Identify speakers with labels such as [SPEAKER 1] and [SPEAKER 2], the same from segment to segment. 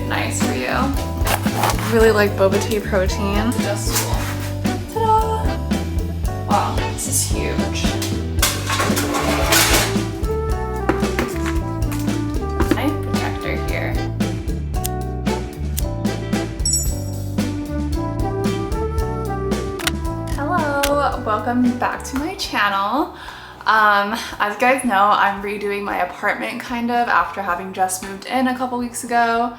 [SPEAKER 1] nice for you. Really like boba tea protein. Adjustable. Ta-da! Wow, this is huge. Eye protector here. Hello, welcome back to my channel. As you guys know, I'm redoing my apartment kind of after having just moved in a couple weeks ago.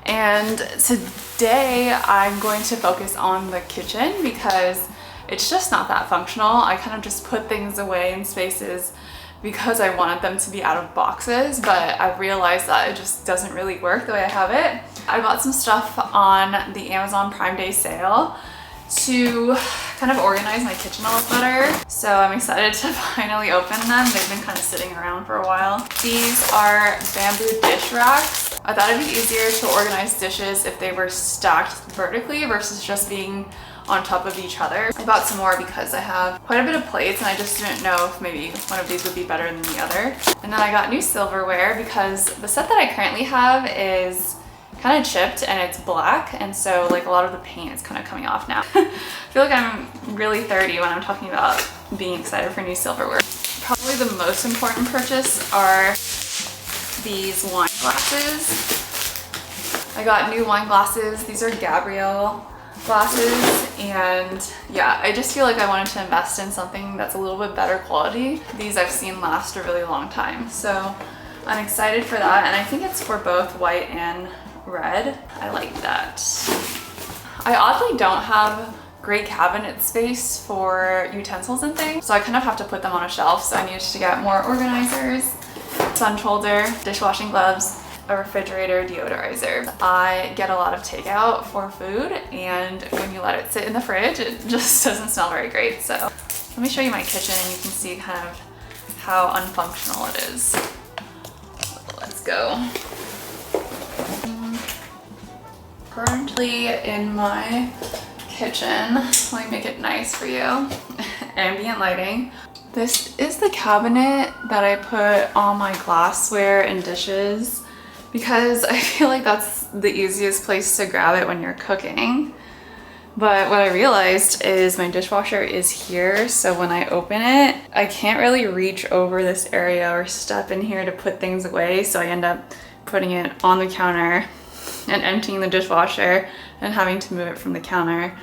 [SPEAKER 1] And today I'm going to focus on the kitchen because it's just not that functional. I kind of just put things away in spaces because I wanted them to be out of boxes, but I've realized that it just doesn't really work the way I have it. I bought some stuff on the Amazon Prime Day sale to kind of organize my kitchen a little better. So I'm excited to finally open them. They've been kind of sitting around for a while. These are bamboo dish racks. I thought it'd be easier to organize dishes if they were stacked vertically versus just being on top of each other. I bought some more because I have quite a bit of plates and I just didn't know if maybe one of these would be better than the other. And then I got new silverware because the set that I currently have is kind of chipped and it's black, and so like a lot of the paint is kind of coming off now. I feel like I'm really 30 when I'm talking about being excited for new silverware. Probably the most important purchase are these wine glasses. I got new wine glasses. These are Gabrielle glasses, and yeah, I just feel like I wanted to invest in something that's a little bit better quality. These I've seen last a really long time, so I'm excited for that, and I think it's for both white and red. I like that. I oddly don't have great cabinet space for utensils and things, so I kind of have to put them on a shelf, so I needed to get more organizers, sponge holder, dishwashing gloves, a refrigerator deodorizer. I get a lot of takeout for food, and when you let it sit in the fridge, it just doesn't smell very great. So let me show you my kitchen and you can see kind of how unfunctional it is. Let's go. Currently in my kitchen, let me make it nice for you. Ambient lighting. This is the cabinet that I put all my glassware and dishes because I feel like that's the easiest place to grab it when you're cooking. But what I realized is my dishwasher is here, so when I open it, I can't really reach over this area or step in here to put things away, so I end up putting it on the counter and emptying the dishwasher and having to move it from the counter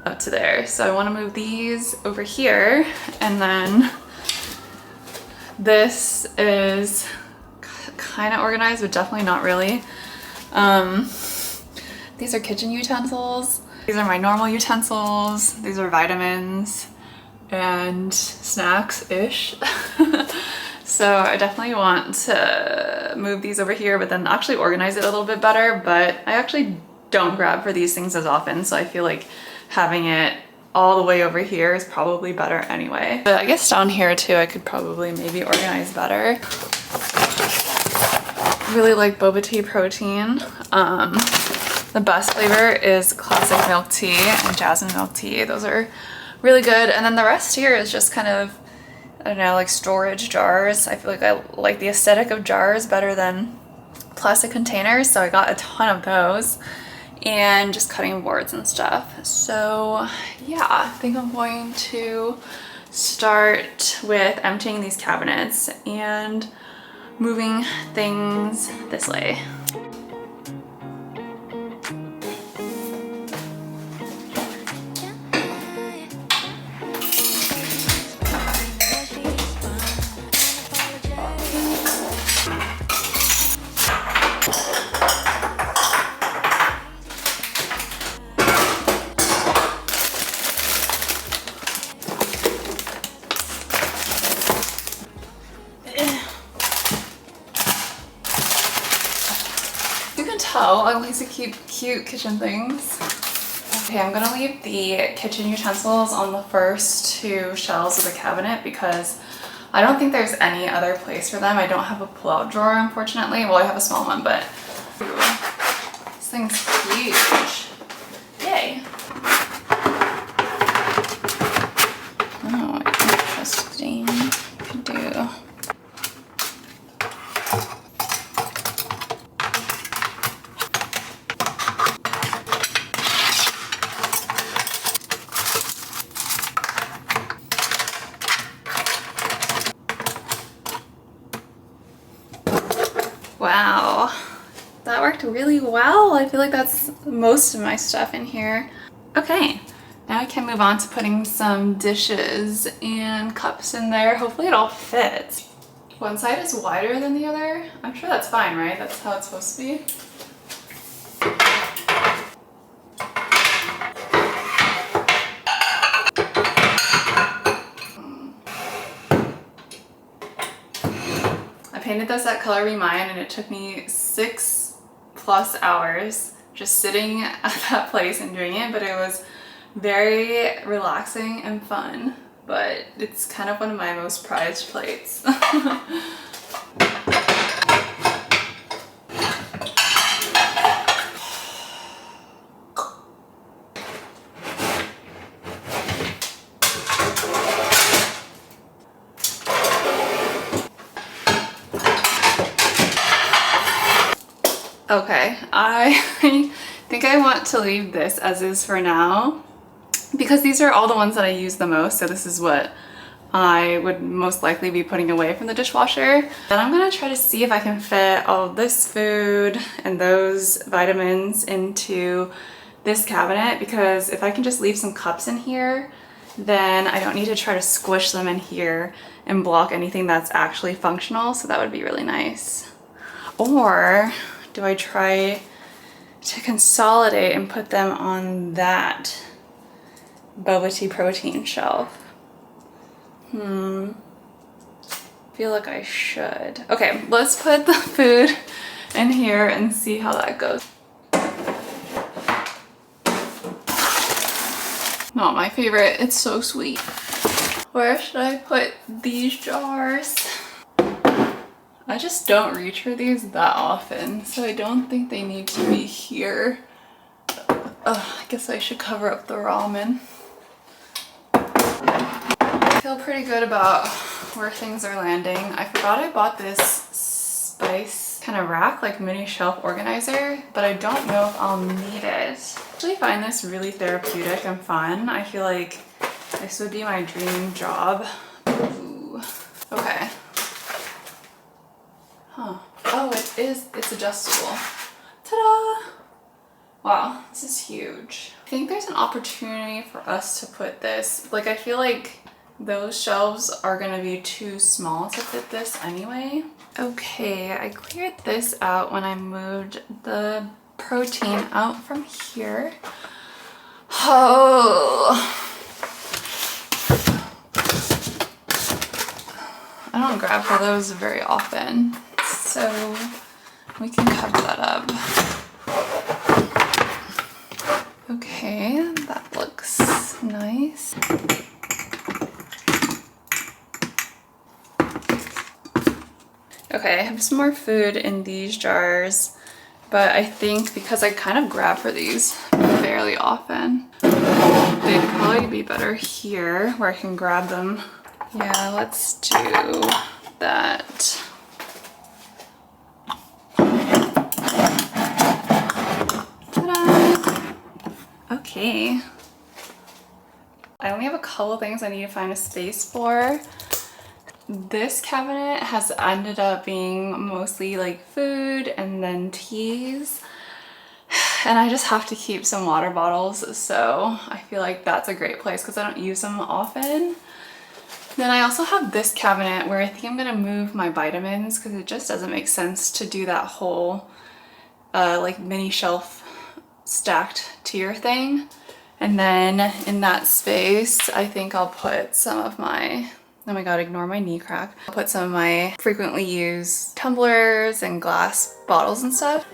[SPEAKER 1] up to there. So I want to move these over here, and then this is kind of organized, but definitely not really. These are kitchen utensils. These are my normal utensils. These are vitamins and snacks-ish. So I definitely want to move these over here, but then actually organize it a little bit better. But I actually don't grab for these things as often, so I feel like having it all the way over here is probably better anyway. But I guess down here too, I could probably maybe organize better. Really like boba tea protein. The best flavor is classic milk tea and jasmine milk tea. Those are really good. And then the rest here is just kind of, I don't know, like storage jars. I feel like I like the aesthetic of jars better than plastic containers, so I got a ton of those, and just cutting boards and stuff. So yeah, I think I'm going to start with emptying these cabinets and moving things this way. I like to keep cute kitchen things. Okay, I'm gonna leave the kitchen utensils on the first two shelves of the cabinet because I don't think there's any other place for them. I don't have a pull-out drawer, unfortunately. Well, I have a small one, but this thing's huge. Yay. Oh, interesting. Could do. that worked really well. I feel like that's most of my stuff in here. Okay, now I can move on to putting some dishes and cups in there. Hopefully it all fits. One side is wider than the other. I'm sure that's fine, right? That's how it's supposed to be. I painted this at Color Be Mine and it took me 6+ hours just sitting at that place and doing it, but it was very relaxing and fun. But it's kind of one of my most prized plates. Okay, I think I want to leave this as is for now because these are all the ones that I use the most, so this is what I would most likely be putting away from the dishwasher. Then I'm gonna try to see if I can fit all of this food and those vitamins into this cabinet, because if I can just leave some cups in here, then I don't need to try to squish them in here and block anything that's actually functional, so that would be really nice. Or do I try to consolidate and put them on that boba tea protein shelf? I feel like I should. Okay, let's put the food in here and see how that goes. Not my favorite, it's so sweet. Where should I put these jars? I just don't reach for these that often, so I don't think they need to be here. I guess I should cover up the ramen. I feel pretty good about where things are landing. I forgot I bought this spice kind of rack, like mini shelf organizer, but I don't know if I'll need it. I actually find this really therapeutic and fun. I feel like this would be my dream job. Ooh. Okay. Huh. Oh, it's adjustable. Ta-da! Wow, this is huge. I think there's an opportunity for us to put this, like I feel like those shelves are gonna be too small to fit this anyway. Okay, I cleared this out when I moved the protein out from here. Oh. I don't grab for those very often, so we can cover that up. Okay, that looks nice. Okay, I have some more food in these jars, but I think because I kind of grab for these fairly often, they'd probably be better here where I can grab them. Yeah, let's do that. Ta-da! Okay. I only have a couple things I need to find a space for. This cabinet has ended up being mostly like food and then teas. And I just have to keep some water bottles, so I feel like that's a great place because I don't use them often. Then I also have this cabinet where I think I'm gonna move my vitamins because it just doesn't make sense to do that whole like mini shelf stacked tier thing. And then in that space, I think I'll put some of my, oh my god, ignore my knee crack. I'll put some of my frequently used tumblers and glass bottles and stuff.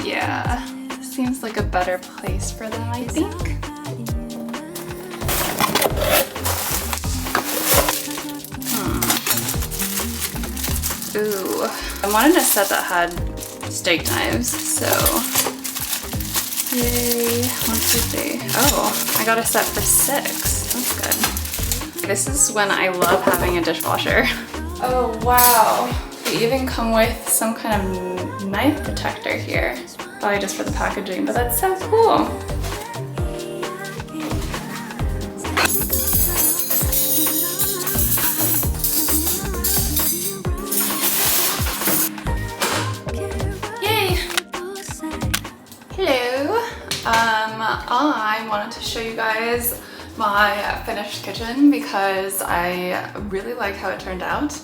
[SPEAKER 1] Yeah, seems like a better place for them, I think. Ooh, I wanted a set that had steak knives, so yay. 1, 2, 3. Oh, I got a set for 6. That's good. This is when I love having a dishwasher. Oh wow, they even come with some kind of knife protector here. probably just for the packaging, but that's so cool. Hello. I wanted to show you guys my finished kitchen because I really like how it turned out,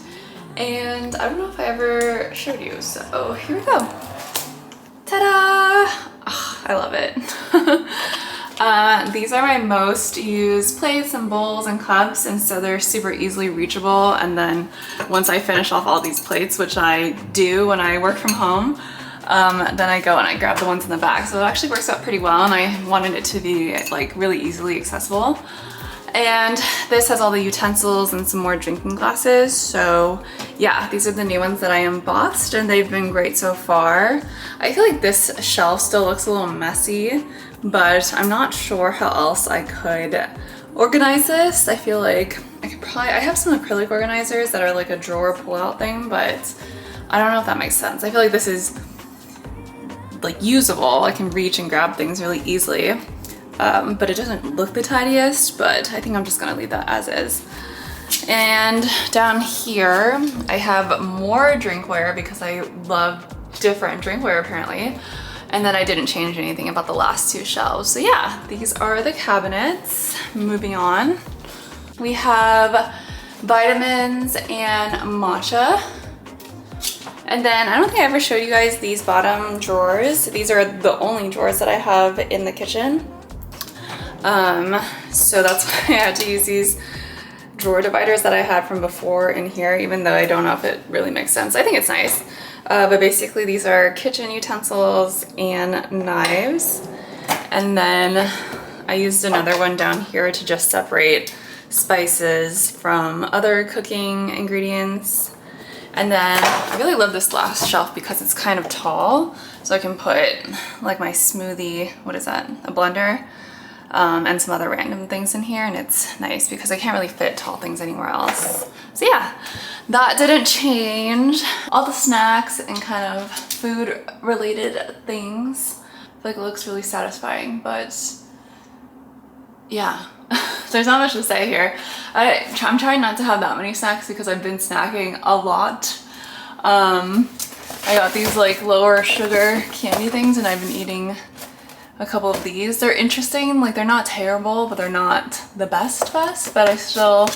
[SPEAKER 1] and I don't know if I ever showed you, so here we go. Ta-da! Oh, I love it. These are my most used plates and bowls and cups, and so they're super easily reachable. And then once I finish off all these plates, which I do when I work from home, then I go and I grab the ones in the back. So it actually works out pretty well, and I wanted it to be like really easily accessible. And this has all the utensils and some more drinking glasses. So yeah, these are the new ones that I unboxed, and they've been great so far. I feel like this shelf still looks a little messy, but I'm not sure how else I could organize this. I feel like I have some acrylic organizers that are like a drawer pull-out thing, but I don't know if that makes sense. I feel like this is like usable. I can reach and grab things really easily, but it doesn't look the tidiest, but I think I'm just gonna leave that as is. And down here, I have more drinkware because I love different drinkware apparently, and then I didn't change anything about the last two shelves. So yeah, these are the cabinets. Moving on, we have vitamins and matcha. And then I don't think I ever showed you guys these bottom drawers. These are the only drawers that I have in the kitchen. So that's why I had to use these drawer dividers that I had from before in here, even though I don't know if it really makes sense. I think it's nice. But basically these are kitchen utensils and knives. And then I used another one down here to just separate spices from other cooking ingredients. And then I really love this last shelf because it's kind of tall, so I can put like my smoothie, what is that, a blender, and some other random things in here, and it's nice because I can't really fit tall things anywhere else. So yeah, that didn't change. All the snacks and kind of food related things, I feel like it looks really satisfying, but yeah. There's not much to say here. I'm trying not to have that many snacks because I've been snacking a lot. I got these like lower sugar candy things, and I've been eating a couple of these. They're interesting, like they're not terrible, but they're not the best, but I still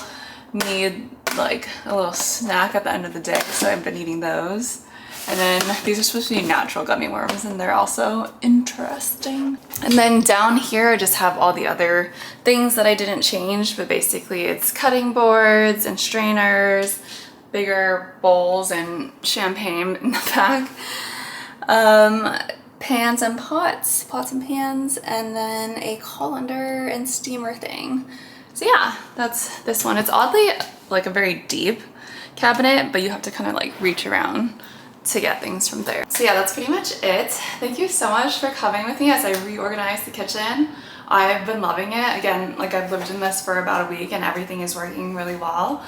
[SPEAKER 1] need like a little snack at the end of the day, so I've been eating those. And then these are supposed to be natural gummy worms, and they're also interesting. And then down here I just have all the other things that I didn't change, but basically it's cutting boards and strainers, bigger bowls and champagne in the back, pans and pots and pans, and then a colander and steamer thing. So yeah, that's this one. It's oddly like a very deep cabinet, but you have to kind of like reach around to get things from there. So yeah, that's pretty much it. Thank you so much for coming with me as I reorganized the kitchen. I've been loving it. Again, like I've lived in this for about a week and everything is working really well.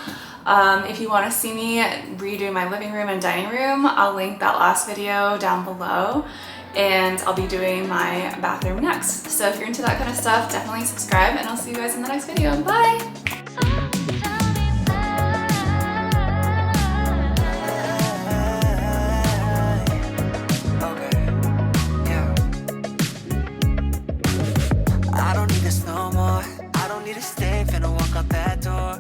[SPEAKER 1] If you want to see me redo my living room and dining room, I'll link that last video down below, and I'll be doing my bathroom next. So if you're into that kind of stuff, definitely subscribe, and I'll see you guys in the next video. Bye!
[SPEAKER 2] No more. I don't need to stay, finna walk out that door.